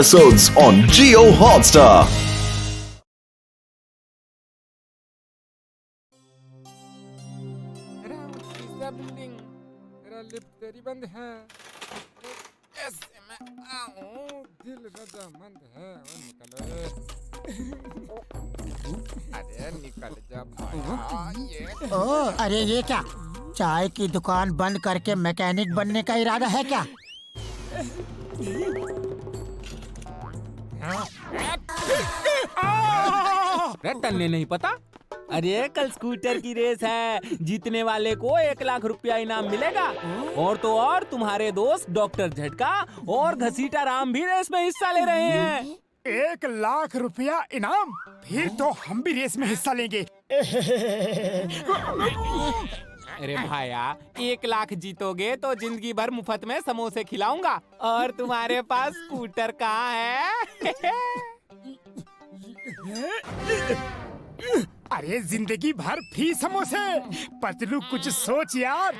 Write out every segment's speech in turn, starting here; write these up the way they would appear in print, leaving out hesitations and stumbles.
Episodes on Jio Hotstar. Pizza building मेरा lift तेरी बंद है। ऐसे मैं आऊं, दिल रजामंद है। अरे निकल जा भाया ये। अरे ये क्या, चाय की दुकान बंद करके मैकेनिक बनने का इरादा है क्या? टलने नहीं पता। अरे कल स्कूटर की रेस है, जीतने वाले को 1 लाख रुपया इनाम मिलेगा। और तो और तुम्हारे दोस्त डॉक्टर झटका और घसीटा राम भी रेस में हिस्सा ले रहे हैं। 1 लाख रुपया इनाम? फिर तो हम भी रेस में हिस्सा लेंगे। अरे भाया, 1 लाख जीतोगे तो जिंदगी भर मुफ्त में समोसे खिलाऊंगा। और तुम्हारे पास स्कूटर कहाँ है? अरे जिंदगी भर फ्री समोसे। पतलू कुछ सोच यार।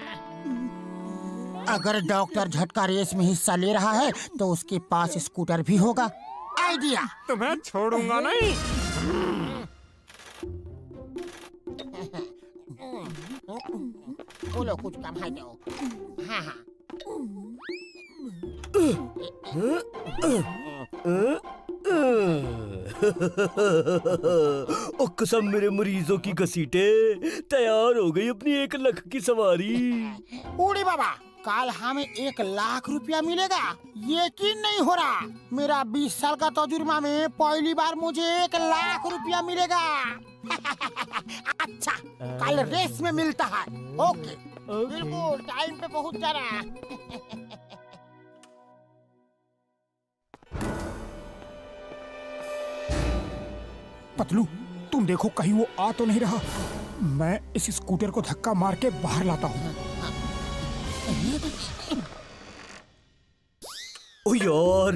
अगर डॉक्टर झटका रेस में हिस्सा ले रहा है तो उसके पास स्कूटर भी होगा। आइडिया। तुम्हें छोड़ूंगा नहीं। बोलो कुछ कम है दो। हाँ हाँ। ओ कसम मेरे मरीजों की घसीटे, तैयार हो गई अपनी 1 लाख की सवारी। उड़ी बाबा, कल हमें 1 लाख रुपया मिलेगा, यकीन नहीं हो रहा। मेरा 20 साल का तजुर्बा में पहली बार मुझे 1 लाख रुपया मिलेगा। अच्छा, कल रेस में मिलता है। ओके, बिल्कुल टाइम पे पहुंच जाना। पतलू तुम देखो कहीं वो आ तो नहीं रहा। मैं इस स्कूटर को धक्का मार के बाहर लाता हूँ। ओ यार,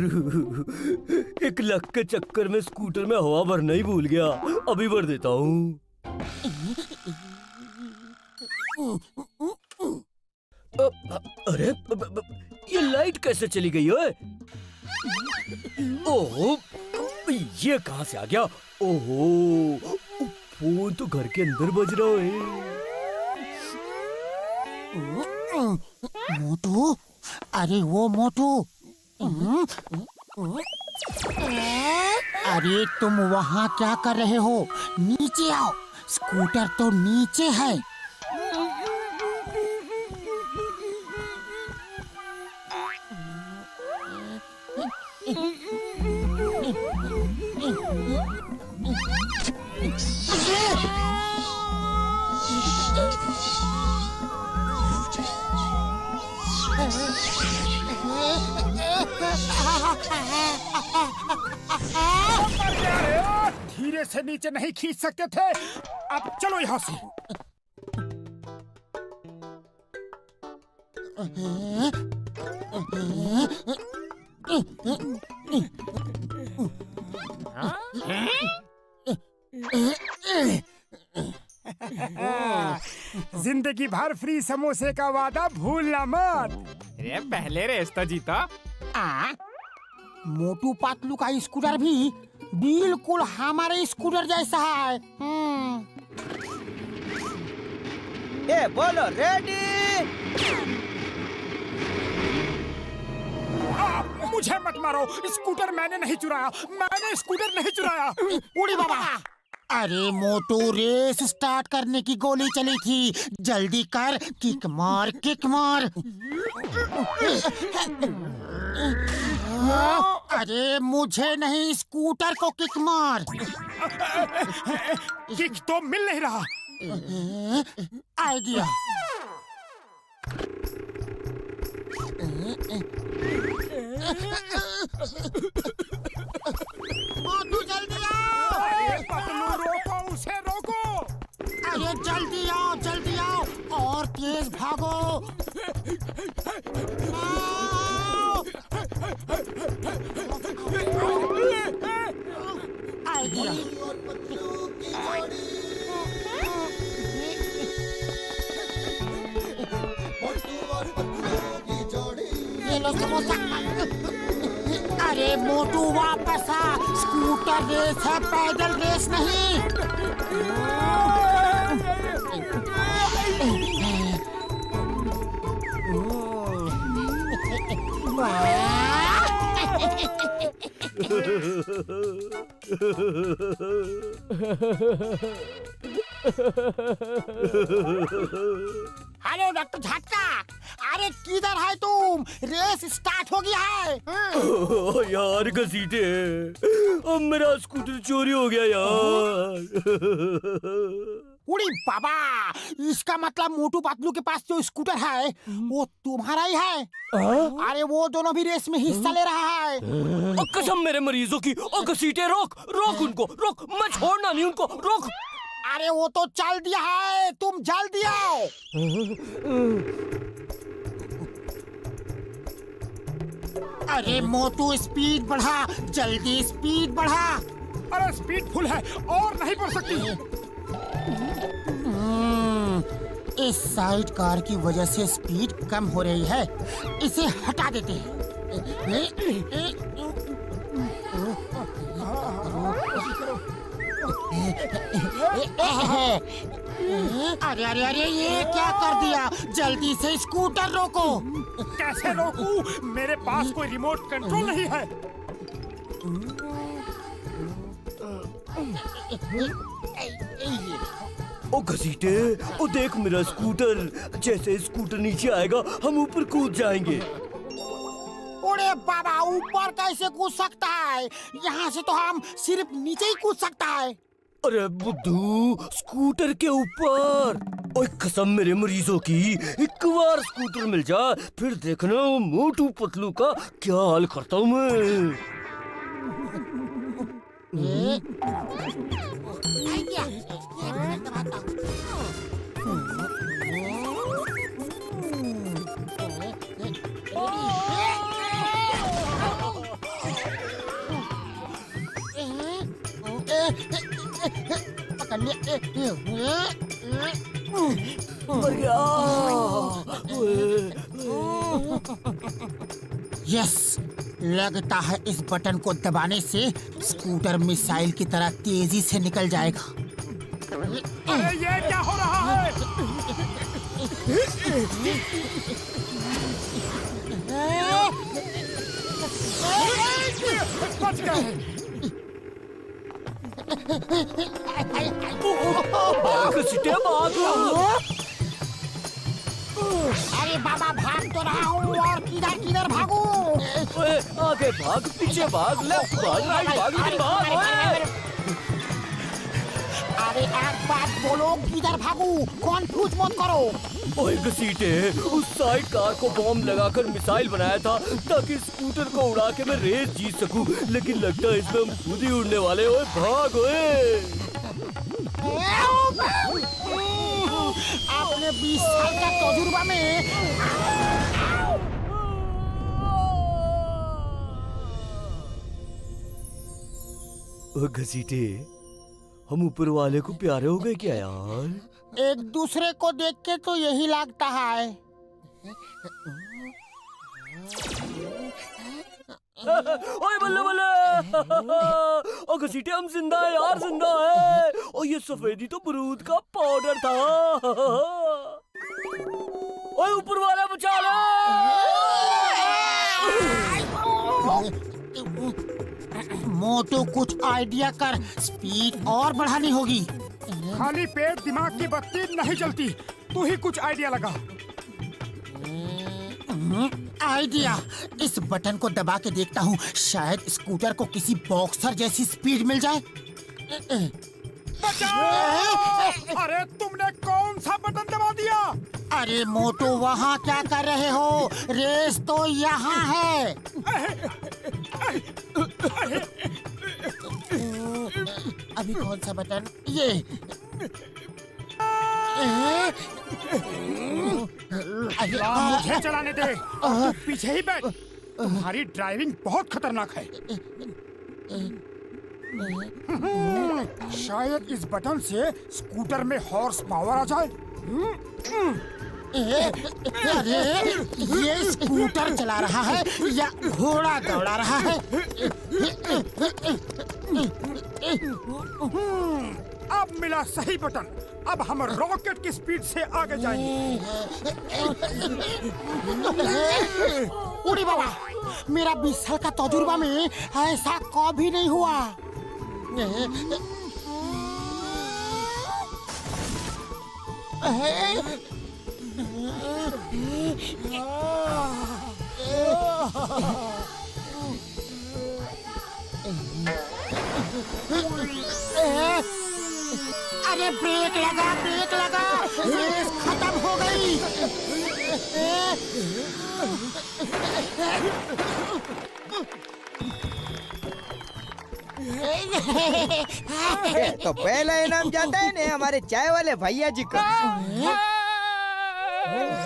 1 लाख के चक्कर में स्कूटर में हवा भरना ही भूल गया। अभी भर देता हूँ। अरे ये लाइट कैसे चली गई है? ओह, ये कहाँ से आ गया? ओहो, फोन तो घर के अंदर बज रहा है। मोटू, अरे वो मोटू। अरे तुम वहाँ क्या कर रहे हो? नीचे आओ, स्कूटर तो नीचे है। धीरे से नीचे नहीं खींच सकते थे? अब चलो यहाँ से। जिंदगी भर फ्री समोसे का वादा भूलना मत। अरे पहले रेस तो जीता। मोटू पतलू का स्कूटर भी बिल्कुल हमारे स्कूटर जैसा है। ए बोलो रेडी। मुझे मत मारो, स्कूटर मैंने नहीं चुराया। मैंने स्कूटर नहीं चुराया। उड़ी बाबा। अरे मोटू, रेस स्टार्ट करने की गोली चली थी, जल्दी कर, किक मार किक मार। अरे मुझे नहीं, स्कूटर को किक मार। किक तो मिल नहीं रहा। आइडिया। मोटू जल्दी आओ। पतलू रोको उसे, रोको। अरे जल्दी आओ, जल्दी आओ, और तेज भागो। आइडिया। ये लो समोसा। अरे मोटू वापस आ, स्कूटर रेस है, पैदल रेस नहीं। हेलो डॉक्टर झटका, अरे किधर है तुम? रेस स्टार्ट हो गया है। ओ यार घसीटे, अब मेरा स्कूटर चोरी हो गया यार। उड़ी बाबा, इसका मतलब मोटू पतलू के पास जो स्कूटर है वो तुम्हारा ही है। अरे वो दोनों भी रेस में हिस्सा ले रहा है। ओ कसम मेरे मरीजों की, ओ घसीटे रोक रोक उनको, रोक, मैं छोड़ना नहीं उनको, रोक। अरे वो तो चल दिया है, तुम जल्दी आओ। अरे मोटू स्पीड बढ़ा, जल्दी स्पीड बढ़ा। अरे स्पीड फुल है और नहीं बढ़ सकती। इस साइड कार की वजह से स्पीड कम हो रही है, इसे हटा देते हैं। अरे अरे अरे, ये क्या कर दिया? जल्दी से स्कूटर रोको। कैसे रोकूं? मेरे पास कोई रिमोट कंट्रोल नहीं है। ओ घसीटे, ओ देख मेरा स्कूटर, जैसे स्कूटर नीचे आएगा हम ऊपर कूद जाएंगे। अरे बाबा, ऊपर कैसे कूद सकता है? यहाँ से तो हम सिर्फ नीचे ही कूद सकता है। अरे बुद्धू, स्कूटर के ऊपर। ओए कसम मेरे मरीजों की, एक बार स्कूटर मिल जाए फिर देखना वो मोटू पतलू का क्या हाल करता हूँ मैं। पकड़ लिया। मर गया। यस, लगता है इस बटन को दबाने से स्कूटर मिसाइल की तरह तेजी से निकल जाएगा। अरे ये क्या हो रहा है? बच गए। घसीटे भाग। अरे बाबा, भाग तो रहा हूँ, और किधर किधर भागूं? ओए आगे भाग, पीछे भाग, लेफ्ट भाग, राइट भाग, लेकिन भाग। ओए अरे एक बात बोलो, किधर भागूं? कंफ्यूज मत करो। ओए घसीटे, उस साइड कार को बॉम्ब लगाकर मिसाइल बनाया था ताकि स्कूटर को उड़ा के मैं रेस जीत सकूं, लेकिन लगता है इसमें हम खुद ही उड़ने वाले। ओए भाग। ओए आपने 20 साल का तजुर्बा में ओ घसीटे, हम ऊपर वाले को प्यारे हो गए क्या यार? एक दूसरे को देख के तो यही लगता है। ओए बल्ले बल्ले, ओ घसीटे हम जिंदा है यार, जिंदा है। ओ ये सफेदी तो बरूद का पाउडर था। ओए ऊपर वाला बचा लो। मोटू, कुछ आइडिया कर, स्पीड और बढ़ानी होगी। खाली पेट दिमाग की बत्ती नहीं जलती, तू ही कुछ आइडिया लगा। आइडिया, इस बटन को दबा के देखता हूँ, शायद स्कूटर को किसी बॉक्सर जैसी स्पीड मिल जाए। बचाओ! अरे तुमने कौन सा बटन दबा दिया? अरे मोटू, वहाँ क्या कर रहे हो? रेस तो यहाँ है। अभी कौन सा बटन? ये। मुझे चलाने दे, तू पीछे ही बैठ। तुम्हारी ड्राइविंग बहुत खतरनाक है। शायद इस बटन से स्कूटर में हॉर्स पावर आ जाए। अरे ये स्कूटर चला रहा है या घोड़ा दौड़ा रहा है? अब मिला सही बटन। अब हम रॉकेट की स्पीड से आगे जाएंगे। उड़ी बाबा, मेरा 20 साल का तजुर्बा में ऐसा कभी नहीं हुआ। अरे ब्रेक लगा, ब्रेक लगा, रेस खत्म हो गई। तो पहला इनाम जाता है ना हमारे चाय वाले भैया जी को।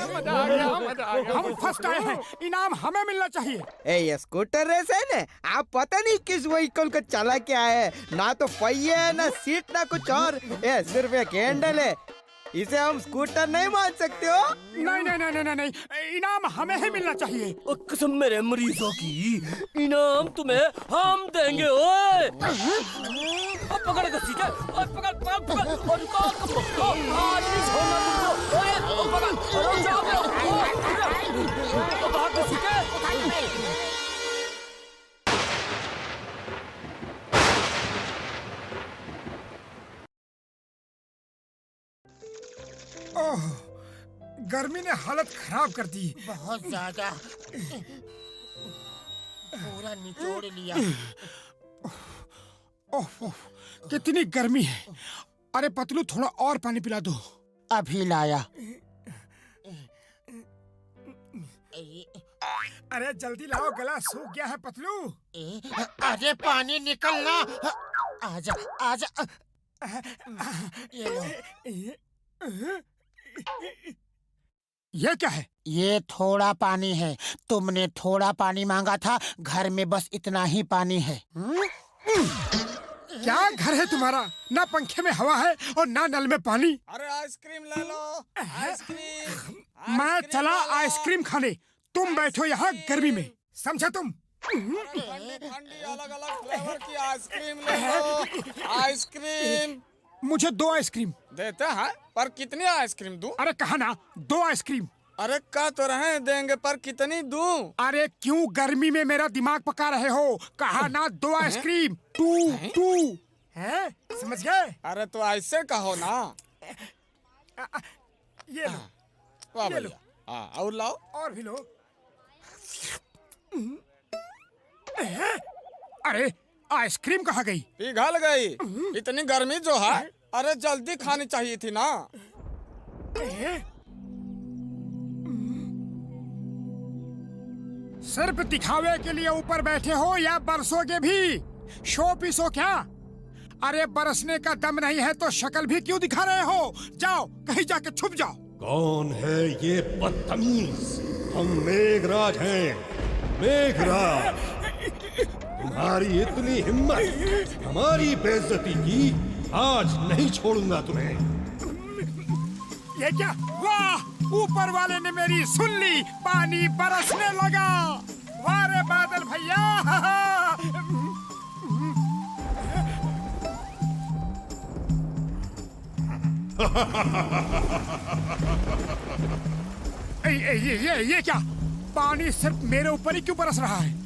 मजा आ गया, मजा आ गया। हम फर्स्ट आए हैं, इनाम हमें मिलना चाहिए। ए ये स्कूटर रेस है ना, आप पता नहीं किस व्हीकल को चला के आए हैं। ना तो पहिए है, ना सीट, ना कुछ और। ये सिर्फ एक हैंडल है। इसे हम स्कूटर नहीं मान सकते हो। नहीं नहीं नहीं नहीं नहीं, इनाम हमें ही मिलना चाहिए। ओ कसम मेरे मरीजों की, इनाम तुम्हें हम देंगे। ओए अब पकड़ घसीटे, और पकड़ पकड़ पकड़, और रुको रुको, आज नहीं छोड़ना तुमको। ओए ओ पकड़, और जाओ ओ भाग घसीटे। ओह, गर्मी ने हालत खराब कर दी। बहुत ज्यादा, पूरा निचोड़ लिया। ओह ओह, कितनी गर्मी है। अरे पतलू, थोड़ा और पानी पिला दो। अभी लाया। अरे जल्दी लाओ, गला सूख गया है पतलू। अरे पानी निकलना। आजा आजा, ये लो। ये क्या है? ये थोड़ा पानी है। तुमने थोड़ा पानी मांगा था, घर में बस इतना ही पानी है। क्या घर है तुम्हारा? ना पंखे में हवा है और ना नल में पानी। अरे आइसक्रीम ले लो, आइसक्रीम। मैं चला आइसक्रीम खाने, तुम बैठो यहाँ गर्मी में, समझे तुम? ठंडी ठंडी अलग अलग फ्लेवर की आइसक्रीम ले लो। आइसक्रीम मुझे 2 आइसक्रीम। देते हैं, पर कितनी आइसक्रीम दूं? अरे कहा ना 2 आइसक्रीम। अरे कह तो रहे देंगे, पर कितनी दूं? अरे क्यों गर्मी में मेरा दिमाग पका रहे हो? कहा ना 2 आइसक्रीम। 2 है, समझ गए? अरे तो ऐसे कहो ना। ये लो, वाह ये लो। भैया, हाँ और लाओ। और भी लो। अरे आइसक्रीम कहाँ गई? पिघल गई। इतनी गर्मी जो है, अरे जल्दी खानी चाहिए थी ना। सिर्फ दिखावे के लिए ऊपर बैठे हो या बरसोगे भी? शो पीस हो क्या? अरे बरसने का दम नहीं है तो शक्ल भी क्यों दिखा रहे हो? जाओ कहीं जाके छुप जाओ। कौन है ये बदतमीज? हम मेघराज हैं, मेघराज। तुम्हारी इतनी हिम्मत हमारी बेइज्जती की, आज नहीं छोड़ूंगा तुम्हें। ये क्या? वाह, ऊपर वाले ने मेरी सुन ली, पानी बरसने लगा। वाह रे बादल भैया। ये क्या? पानी सिर्फ मेरे ऊपर ही क्यों बरस रहा है?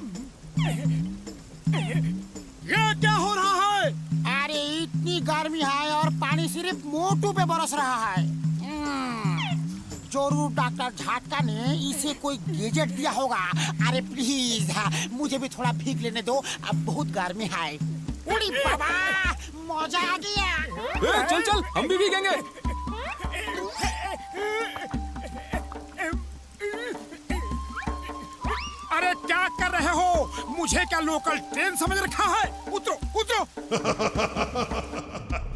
ये क्या हो रहा है? अरे इतनी गर्मी है और पानी सिर्फ मोटू पे बरस रहा है। जरूर डॉक्टर झाटका ने इसे कोई गैजेट दिया होगा। अरे प्लीज, मुझे भी थोड़ा भीग लेने दो, अब बहुत गर्मी है। उड़ी बाबा, मजा आ गया। चल चल, हम भी भीगेंगे। अरे क्या कर रहे हो? मुझे क्या लोकल ट्रेन समझ रखा है? उतरो उतरो।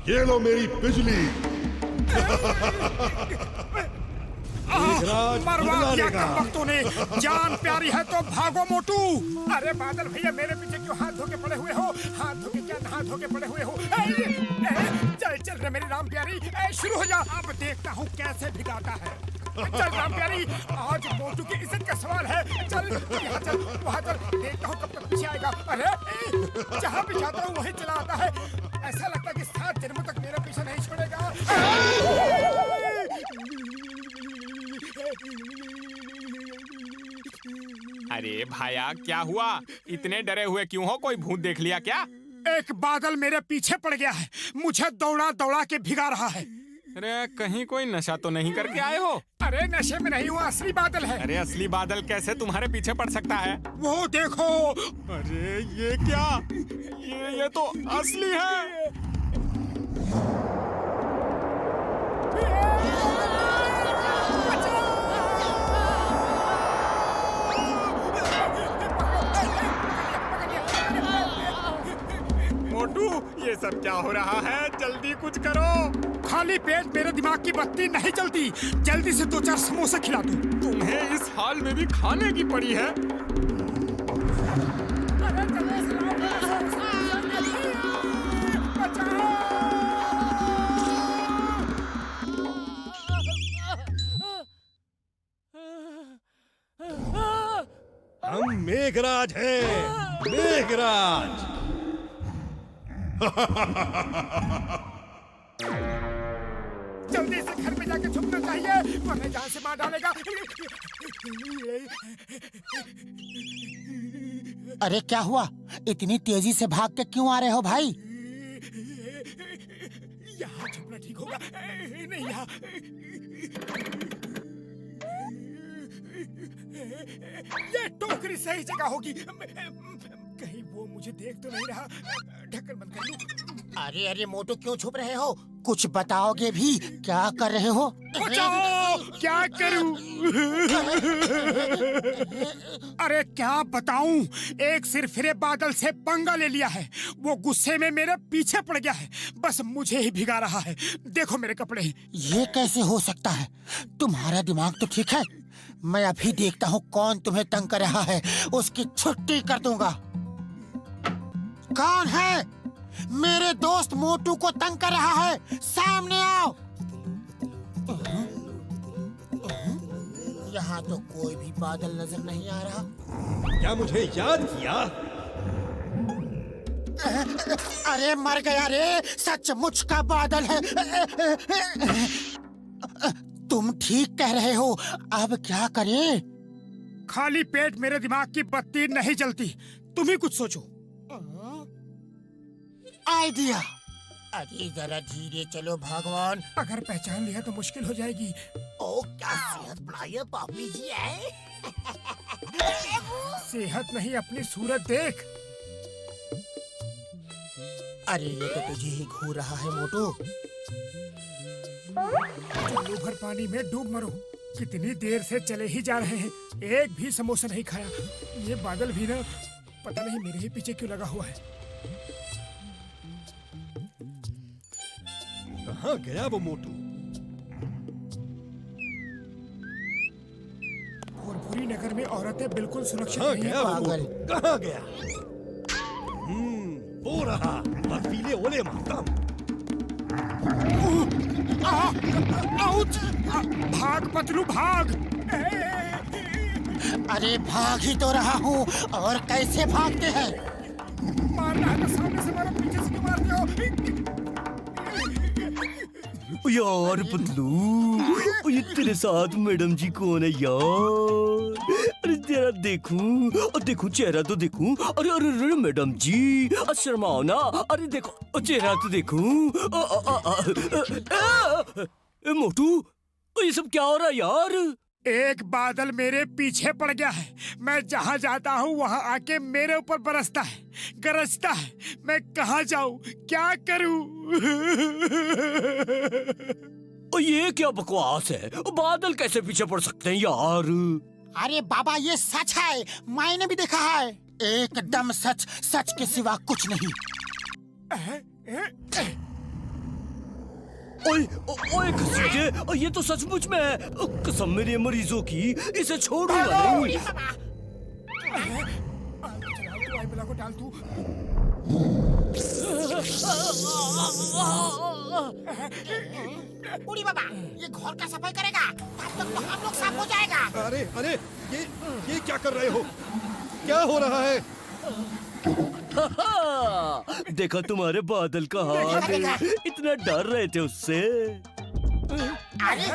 ये लो मेरी बिजली। मरवा दिया कमबख्तों ने। जान प्यारी है तो भागो मोटू। अरे बादल भैया, मेरे पीछे क्यों हाथ धो के पड़े हुए हो? हाथ धो के क्या, नहा धो के पड़े हुए हो? चल चल रे मेरी राम प्यारी, शुरू हो जा। अब देखता हूँ कैसे भिगाता है। चल राम प्यारी, आज मोटू की इज्जत का सवाल है। चल यहाँ चल, वहाँ चल, देखता हूँ कब तक पीछे आएगा। अरे जहाँ भी जाता हूँ वहीं चला आता है। ऐसा लगता है कि 7 जन्मों तक मेरा पीछा नहीं छोड़ेगा। अरे भाया क्या हुआ? इतने डरे हुए क्यों हो? कोई भूत देख लिया क्या? एक बादल मेरे पीछे पड़ गया है, मुझे दौड़ा दौड़ा के भिगा रहा है। अरे कहीं कोई नशा तो नहीं करके आए हो? अरे नशे में नहीं हुआ, असली बादल है। अरे असली बादल कैसे तुम्हारे पीछे पड़ सकता है? वो देखो। अरे ये क्या? ये तो असली है। मोटू ये सब क्या हो रहा है? जल्दी कुछ करो। खाली पेट मेरे दिमाग की बत्ती नहीं जलती। जल्दी से 2-4 समोसे खिला दो। तुम्हें इस हाल में भी खाने की पड़ी है? हम मेघराज हैं, मेघराज। जल्दी से घर में जाके छुपना चाहिए, वरना जान से मार डालेगा। अरे क्या हुआ? इतनी तेजी से भाग के क्यों आ रहे हो भाई? यहाँ छुपना ठीक होगा। नहीं यहाँ। ये टोकरी सही जगह होगी। कहीं वो मुझे देख तो नहीं रहा। ढक्कन बंद कर लूं। अरे अरे मोटू क्यों छुप रहे हो? कुछ बताओगे भी? क्या कर रहे हो? बचाओ! क्या करूं? अरे क्या बताऊं? एक सिरफिरे बादल से पंगा ले लिया है। वो गुस्से में मेरे पीछे पड़ गया है, बस मुझे ही भिगा रहा है। देखो मेरे कपड़े। ये कैसे हो सकता है? तुम्हारा दिमाग तो ठीक है। मैं अभी देखता हूँ कौन तुम्हें तंग कर रहा है, उसकी छुट्टी कर दूंगा। कौन है? मेरे दोस्त मोटू को तंग कर रहा है, सामने आओ। यहाँ तो कोई भी बादल नजर नहीं आ रहा। क्या मुझे याद किया? अरे मर गया रे, सचमुच का बादल है। तुम ठीक कह रहे हो, अब क्या करें? खाली पेट मेरे दिमाग की बत्ती नहीं जलती। तुम ही कुछ सोचो। आइडिया। अरे जरा धीरे चलो भगवान। अगर पहचान लिया तो मुश्किल हो जाएगी। ओ क्या सेहत बढ़ाई है पापी जी है। सेहत नहीं, अपनी सूरत देख। अरे ये तो तुझे ही घूर रहा है मोटू। चुल्लू भर पानी में डूब मरो। कितनी देर से चले ही जा रहे हैं, एक भी समोसा नहीं खाया। ये बादल भी ना पता नहीं मेरे ही पीछे क्यों लगा हुआ है। कहाँ गया वो मोटू? भोरपुरी नगर में औरतें बिल्कुल सुरक्षित कहाँ नहीं गया हैं। वो पागल। मोटू? कहाँ गया? वो रहा बर्फीले ओले मातम। आउच! भाग पतलू भाग! अरे भाग ही तो रहा हूँ, और कैसे भागते हैं? मारना है तो सामने से मारो, पीछे से क्यों मारते हो? यार पतलू, ये तेरे साथ मैडम जी कौन है यार? अरे तेरा देखूं, और देखूं चेहरा तो देखूं। अरे अरे अरे मैडम जी, शर्माओ ना। अरे देखो चेहरा तो देखूं। मोटू, ये सब क्या हो रहा है यार? एक बादल मेरे पीछे पड़ गया है। मैं जहाँ जाता हूँ वहाँ आके मेरे ऊपर बरसता है, गरजता है। मैं कहाँ जाऊँ, क्या करूँ? ये क्या बकवास है? बादल कैसे पीछे पड़ सकते हैं यार? अरे बाबा ये सच है, मैंने भी देखा है। एकदम सच, सच के सिवा कुछ नहीं। ओए ओए घसीटे, ये तो सचमुच में है। कसम मेरे मरीजों की, इसे छोड़ूंगा नहीं। को डाल तू। उड़ी बाबा, ये घर का सफाई करेगा। तक तो हम लोग साफ हो जाएगा। अरे अरे ये क्या कर रहे हो? क्या हो रहा है? देखा तुम्हारे बादल का हाल, इतना डर रहे थे उससे। अरे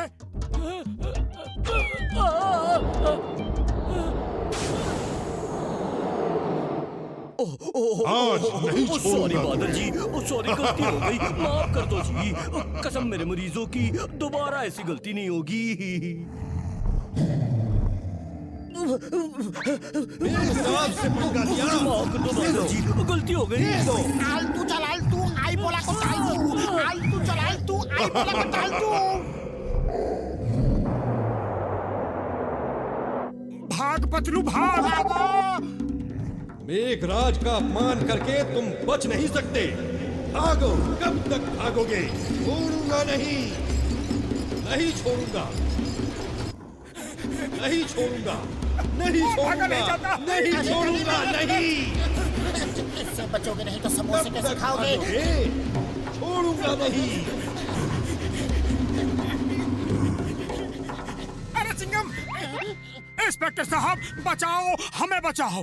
आज नहीं सॉरी छोड़ूंगा बादल जी, सॉरी, गलती हो गई, माफ कर दो जी। कसम मेरे मरीजों की, दोबारा ऐसी गलती नहीं होगी। मेघराज से पंगा लिया। माफ कर दो बादल जी, गलती हो गई। आलतू चल आलतू, आई बोला को आलतू, आलतू चल आलतू, आई बोला को आलतू। भाग पतलू भाग। मेघराज का अपमान करके तुम बच नहीं सकते। भागो, कब तक भागोगे? छोड़ूंगा नहीं, नहीं छोड़ूंगा, नहीं छोड़ूंगा, नहीं भागा नहीं छोड़ूंगा, जाता। नहीं छोड़ूंगा, नहीं। इससे बचोगे नहीं तो कब समोसे कैसे तक खाओगे? भागोगे? छोड़ूंगा नहीं। अरे चिंगम, इंस्पेक्टर साहब बचाओ, हमें बचाओ।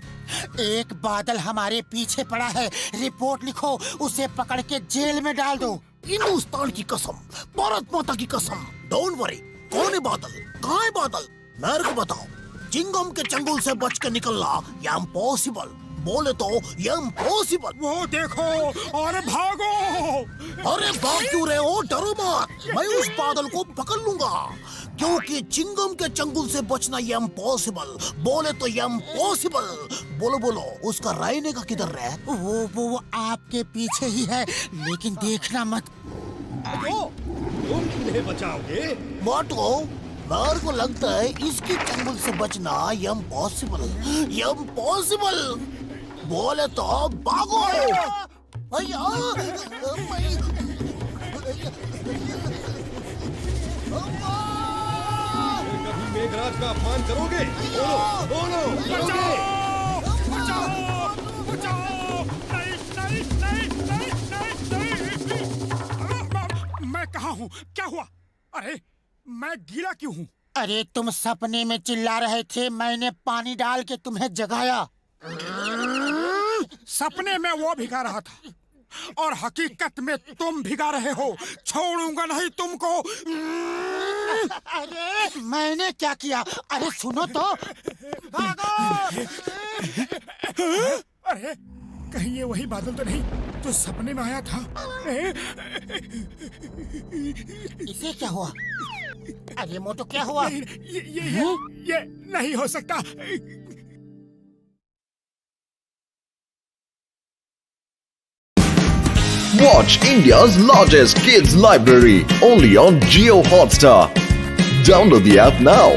एक बादल हमारे पीछे पड़ा है, रिपोर्ट लिखो, उसे पकड़ के जेल में डाल दो। हिंदुस्तान की कसम, भारत माता की कसम, डोंट वरी। कौन है बादल? कहाँ है बादल? मेरे को बताओ। चिंगम के चंगुल से बच के निकलना ये इम्पॉसिबल, बोले तो ये इम्पॉसिबल। वो देखो और भागो। अरे भाग क्यों रहे हो? डरो मत, मैं उस बादल को पकड़ लूंगा, क्योंकि चिंगम के चंगुल से बचना ये इम्पॉसिबल, बोले तो ये इम्पॉसिबल। बोलो बोलो, उसका रहने का किधर है? वो आपके पीछे ही है, लेकिन देखना मत। तुम इन्हें बचाओगे? बाटो, मेरे को लगता है इसके चंगुल से बचना ये इम्पॉसिबल, ये इम्पॉसिबल, बोले तो भागो। भैया, कभी मेघराज का अपमान करोगे? बोलो, बोलो, करोगे? बचाओ, बचाओ। नहीं, नहीं, नहीं, नहीं, नहीं, नहीं। मैं कहाँ हूँ? क्या हुआ? अरे मैं गीला क्यों हूँ? अरे तुम सपने में चिल्ला रहे थे, मैंने पानी डाल के तुम्हें जगाया। सपने में वो भिगा रहा था और हकीकत में तुम भिगा रहे हो। छोड़ूंगा नहीं तुमको। अरे मैंने क्या किया? अरे सुनो तो। भागो! अरे कहीं ये वही बादल तो नहीं जो सपने में आया था? इसे क्या हुआ? अरे मोटो क्या हुआ? ये नहीं हो सकता। Watch India's largest kids library only on Jio Hotstar. Download the app now.